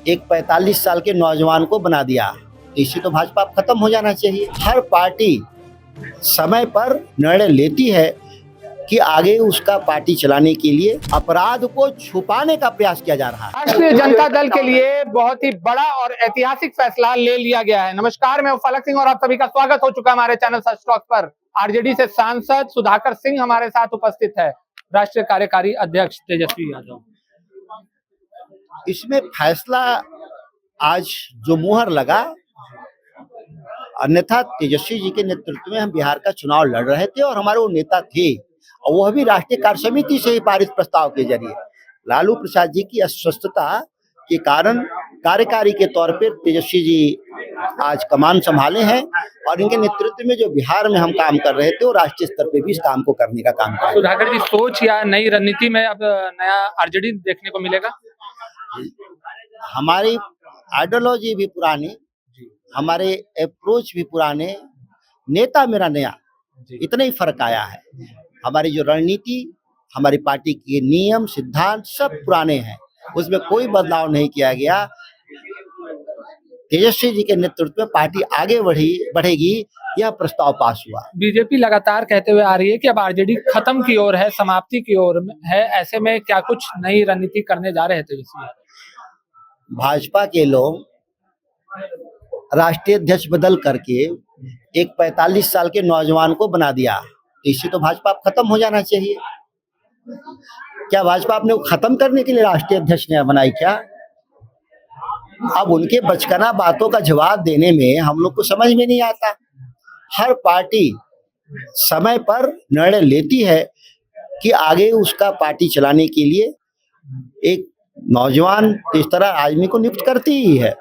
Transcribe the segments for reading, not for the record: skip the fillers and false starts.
एक 45 साल के नौजवान को बना दिया। इससे तो भाजपा खत्म हो जाना चाहिए। हर पार्टी समय पर निर्णय लेती है कि आगे उसका पार्टी चलाने के लिए अपराध को छुपाने का प्रयास किया जा रहा है। राष्ट्रीय जनता दल के लिए बहुत ही बड़ा और ऐतिहासिक फैसला ले लिया गया है। नमस्कार, मैं फलक सिंह और आप सभी का स्वागत हो चुका है हमारे चैनल सच टॉक पर। आरजेडी से सांसद सुधाकर सिंह हमारे साथ उपस्थित है, राष्ट्रीय कार्यकारी अध्यक्ष तेजस्वी यादव। इसमें फैसला आज जो मुहर लगा, अन्यथा तेजस्वी जी के नेतृत्व में हम बिहार का चुनाव लड़ रहे थे और हमारे वो नेता थे, और वह भी राष्ट्रीय कार्य समिति से ही पारित प्रस्ताव के जरिए। लालू प्रसाद जी की अस्वस्थता के कारण कार्यकारी के तौर पर तेजस्वी जी आज कमान संभाले हैं, और इनके नेतृत्व में जो बिहार में हम काम कर रहे थे वो राष्ट्रीय स्तर पे भी इस काम को करने का काम कर रहे हैं। सुधाकर जी, सोच या नई रणनीति में अब नया आरजेडी देखने को मिलेगा? हमारी आइडियोलॉजी भी पुरानी, हमारे अप्रोच भी पुराने, नेता मेरा नया, इतना ही फर्क आया है। हमारी जो रणनीति, हमारी पार्टी के नियम सिद्धांत सब पुराने हैं, उसमें कोई बदलाव नहीं किया गया। तेजस्वी जी के नेतृत्व में पार्टी आगे बढ़ेगी, यह प्रस्ताव पास हुआ। बीजेपी लगातार कहते हुए आ रही है कि अब आरजेडी खत्म की ओर है, समाप्ति की ओर है। ऐसे में क्या कुछ नई रणनीति करने जा रहे हैं तेजस्वी? भाजपा के लोग राष्ट्रीय अध्यक्ष बदल करके एक 45 साल के नौजवान को बना दिया। इससे तो भाजपा खत्म हो जाना चाहिए। क्या भाजपा अपने को खत्म करने के लिए राष्ट्रीय अध्यक्ष ने बनाई क्या? अब उनके बचकाना बातों का जवाब देने में हम लोग को समझ में नहीं आता। हर पार्टी समय पर निर्णय लेती है कि आगे उसका पार्टी चलाने के लिए एक नौजवान इस तरह आदमी को नियुक्त करती ही है।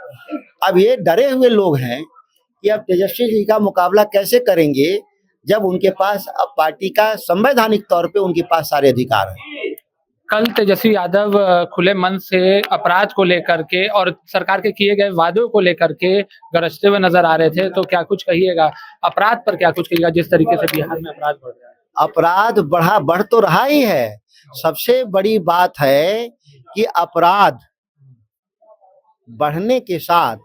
अब ये डरे हुए लोग हैं कि अब तेजस्वी जी का मुकाबला कैसे करेंगे, जब उनके पास अब पार्टी का संवैधानिक तौर पे उनके पास सारे अधिकार हैं। कल तेजस्वी यादव खुले मन से अपराध को लेकर के और सरकार के किए गए वादों को लेकर के गरजते हुए नजर आ रहे थे, तो क्या कुछ कहिएगा? अपराध पर क्या कुछ कहिएगा, जिस तरीके से बिहार में अपराध बढ़ रहा है? अपराध बढ़ तो रहा ही है। सबसे बड़ी बात है कि अपराध बढ़ने के साथ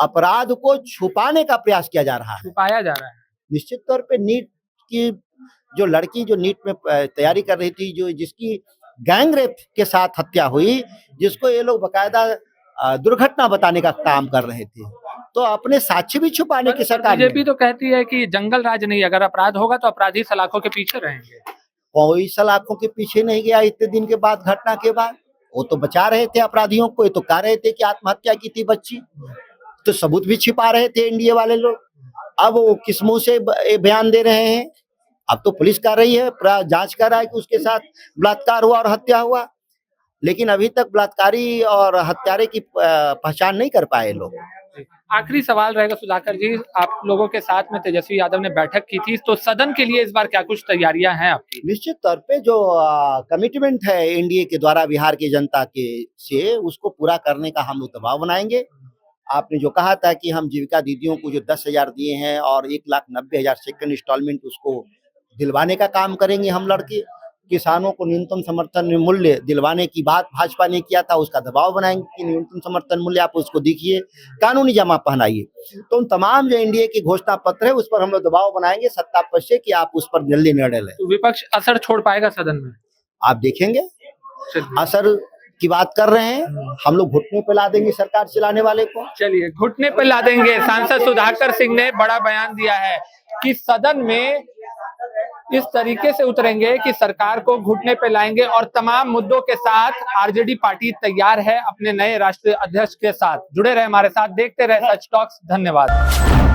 अपराध को छुपाने का प्रयास किया जा रहा है। छुपाया जा रहा है। निश्चित तौर पे नीट की जो लड़की जो नीट में तैयारी कर रही थी, जो जिसकी गैंग रेप के साथ हत्या हुई, जिसको ये लोग बकायदा दुर्घटना बताने का काम कर रहे थे, तो अपने साक्ष्य भी छुपाने की सरकार। बीजेपी तो कहती है कि जंगल राज नहीं, अगर अपराध होगा तो अपराधी सलाखों के पीछे रहेंगे। कोई सलाखों के पीछे नहीं गया इतने दिन के बाद, घटना के बाद। वो तो बचा रहे थे अपराधियों को, ये तो कह रहे थे कि आत्महत्या की थी बच्ची, तो सबूत भी छिपा रहे थे एनडीए वाले लोग। अब वो किस मुंह से बयान दे रहे हैं? अब तो पुलिस कर रही है, जांच कर रहा है कि उसके साथ बलात्कार हुआ और हत्या हुआ, लेकिन अभी तक बलात्कारी और हत्यारे की पहचान नहीं कर पाए लोग। आखिरी सवाल रहेगा सुधाकर जी, आप लोगों के साथ में तेजस्वी यादव ने बैठक की थी, तो सदन के लिए इस बार क्या कुछ तैयारियां हैं आपकी? निश्चित तौर पे जो कमिटमेंट है एनडीए के द्वारा बिहार की जनता के से, उसको पूरा करने का हम लोग दबाव बनाएंगे। आपने जो कहा था कि हम जीविका दीदियों को जो 10,000 दिए हैं और 1,90,000 सेकंड इंस्टॉलमेंट उसको दिलवाने का काम करेंगे हम लड़के। किसानों को न्यूनतम समर्थन मूल्य दिलवाने की बात भाजपा ने किया था, उसका दबाव बनाएंगे कि न्यूनतम समर्थन मूल्य आप उसको दिखिए, कानूनी जमा पहनाइए। तो उन तमाम जो एनडीए की घोषणा पत्र है उस पर हम लोग दबाव बनाएंगे सत्ता पक्ष से कि आप उस पर जल्दी निर्णय लें। तो विपक्ष असर छोड़ पाएगा सदन में? आप देखेंगे, असर की बात कर रहे हैं, हम लोग घुटने पे ला देंगे सरकार चलाने वाले को। चलिए, घुटने पे ला देंगे। सांसद सुधाकर सिंह ने बड़ा बयान दिया है कि सदन में इस तरीके से उतरेंगे कि सरकार को घुटने पे लाएंगे, और तमाम मुद्दों के साथ आरजेडी पार्टी तैयार है अपने नए राष्ट्रीय अध्यक्ष के साथ। जुड़े रहे हमारे साथ, देखते रहे सच टॉक्स। धन्यवाद।